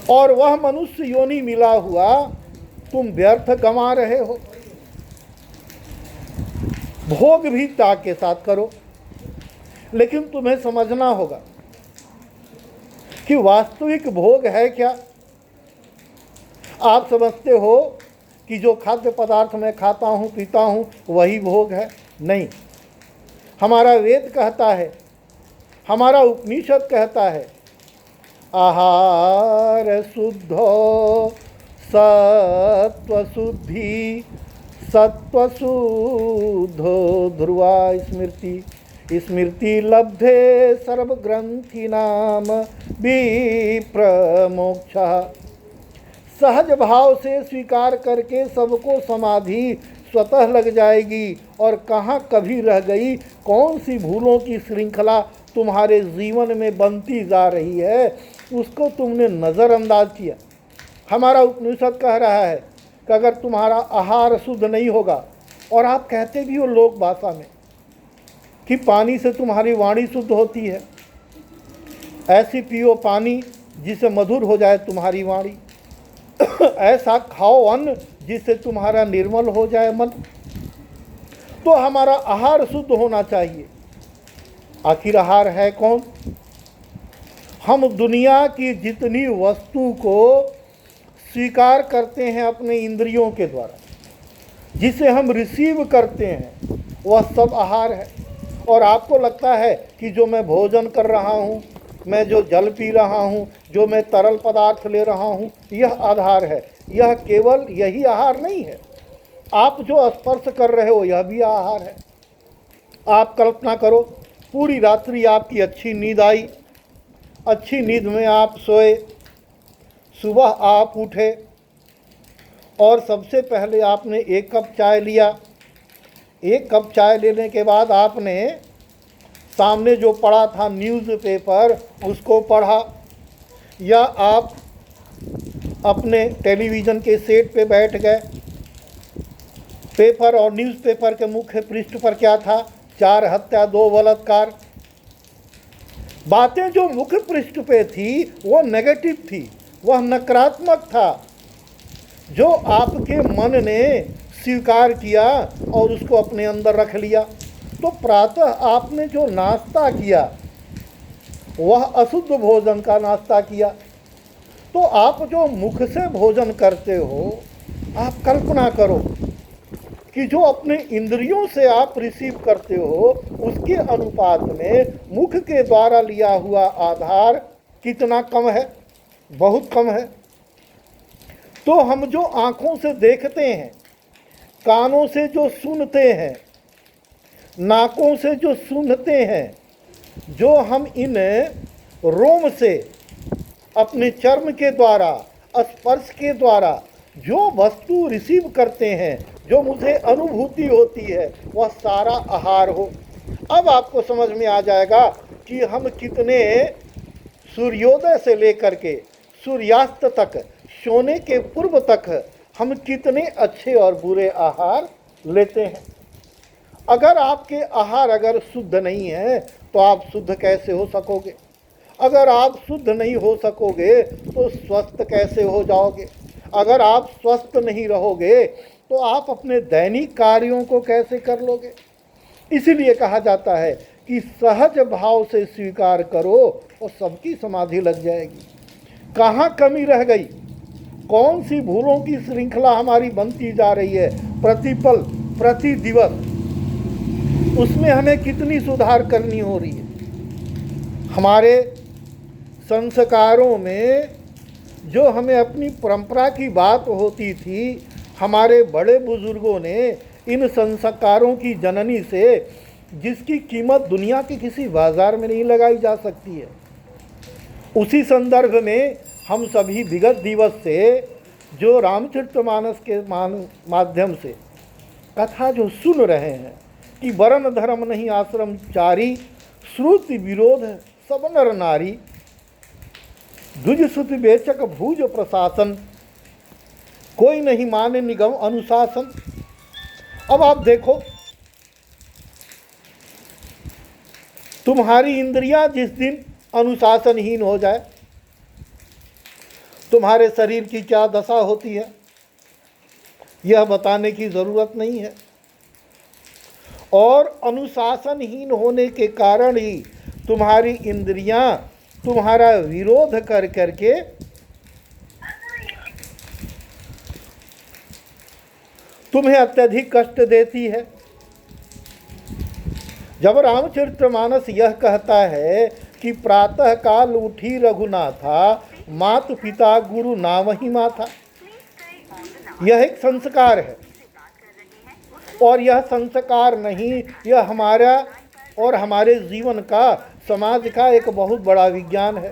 और वह मनुष्य योनि मिला हुआ तुम व्यर्थ गंवा रहे हो। भोग भी त्याग के साथ करो, लेकिन तुम्हें समझना होगा कि वास्तविक भोग है क्या। आप समझते हो कि जो खाद्य पदार्थ मैं खाता हूँ पीता हूँ वही भोग है। नहीं, हमारा वेद कहता है, हमारा उपनिषद कहता है, आहार शुद्धो सत्वशुद्धि सत्वशुद्धो ध्रुवा स्मृति स्मृति लब्धे सर्वग्रंथि नाम विप्रमोक्षः। सहज भाव से स्वीकार करके सबको समाधि स्वतः लग जाएगी। और कहाँ कभी रह गई, कौन सी भूलों की श्रृंखला तुम्हारे जीवन में बनती जा रही है, उसको तुमने नज़रअंदाज किया। हमारा उपनिषद कह रहा है कि अगर तुम्हारा आहार शुद्ध नहीं होगा, और आप कहते भी हो लोक भाषा में कि पानी से तुम्हारी वाणी शुद्ध होती है, ऐसी पियो पानी जिससे मधुर हो जाए तुम्हारी वाणी, ऐसा खाओ अन्न जिससे तुम्हारा निर्मल हो जाए मन। तो हमारा आहार शुद्ध होना चाहिए। आखिर आहार है कौन? हम दुनिया की जितनी वस्तु को स्वीकार करते हैं अपने इंद्रियों के द्वारा, जिसे हम रिसीव करते हैं, वह सब आहार है। और आपको लगता है कि जो मैं भोजन कर रहा हूँ, मैं जो जल पी रहा हूँ, जो मैं तरल पदार्थ ले रहा हूँ, यह आहार है। यह केवल यही आहार नहीं है। आप जो स्पर्श कर रहे हो यह भी आहार है। आप कल्पना करो, पूरी रात्रि आपकी अच्छी नींद आई, अच्छी नींद में आप सोए, सुबह आप उठे और सबसे पहले आपने एक कप चाय लिया। एक कप चाय लेने के बाद आपने सामने जो पड़ा था न्यूज़पेपर उसको पढ़ा, या आप अपने टेलीविज़न के सेट पे बैठ गए। पेपर और न्यूज़पेपर के मुख्य पृष्ठ पर क्या था? 4 हत्या 2 बलात्कार। बातें जो मुख्य पृष्ठ पे थी वो नेगेटिव थी, वह नकारात्मक था, जो आपके मन ने स्वीकार किया और उसको अपने अंदर रख लिया। तो प्रातः आपने जो नाश्ता किया वह अशुद्ध भोजन का नाश्ता किया। तो आप जो मुख से भोजन करते हो, आप कल्पना करो कि जो अपने इंद्रियों से आप रिसीव करते हो उसके अनुपात में मुख के द्वारा लिया हुआ आधार कितना कम है? बहुत कम है। तो हम जो आँखों से देखते हैं, कानों से जो सुनते हैं, नाकों से जो सूंघते हैं, जो हम इन रोम से अपने चर्म के द्वारा, स्पर्श के द्वारा जो वस्तु रिसीव करते हैं, जो मुझे अनुभूति होती है, वह सारा आहार हो। अब आपको समझ में आ जाएगा कि हम कितने सूर्योदय से लेकर के सूर्यास्त तक, सोने के पूर्व तक हम कितने अच्छे और बुरे आहार लेते हैं। अगर आपके आहार अगर शुद्ध नहीं है तो आप शुद्ध कैसे हो सकोगे? अगर आप शुद्ध नहीं हो सकोगे तो स्वस्थ कैसे हो जाओगे? अगर आप स्वस्थ नहीं रहोगे तो आप अपने दैनिक कार्यों को कैसे कर लोगे? इसीलिए कहा जाता है कि सहज भाव से स्वीकार करो और सबकी समाधि लग जाएगी। कहाँ कमी रह गई? कौन सी भूलों की श्रृंखला हमारी बनती जा रही है प्रतिपल प्रति दिवस? उसमें हमें कितनी सुधार करनी हो रही है। हमारे संस्कारों में जो हमें अपनी परंपरा की बात होती थी, हमारे बड़े बुजुर्गों ने इन संस्कारों की जननी से, जिसकी कीमत दुनिया के किसी बाजार में नहीं लगाई जा सकती है, उसी संदर्भ में हम सभी विगत दिवस से जो रामचरितमानस के माध्यम से कथा जो सुन रहे हैं कि वर्ण धर्म नहीं आश्रम चारी, श्रुति विरोध सब नर नारी, द्विज श्रुति वेचक भूज प्रशासन, कोई नहीं माने निगम अनुशासन। अब आप देखो, तुम्हारी इंद्रियां जिस दिन अनुशासनहीन हो जाए, तुम्हारे शरीर की क्या दशा होती है यह बताने की ज़रूरत नहीं है। और अनुशासनहीन होने के कारण ही तुम्हारी इंद्रियां तुम्हारा विरोध कर करके तुम्हें अत्यधिक कष्ट देती है। जब रामचरितमानस यह कहता है कि प्रातः काल उठी रघुनाथा, मात पिता गुरु नाम ही माथा, यह एक संस्कार है। और यह संस्कार नहीं, यह हमारा और हमारे जीवन का, समाज का एक बहुत बड़ा विज्ञान है।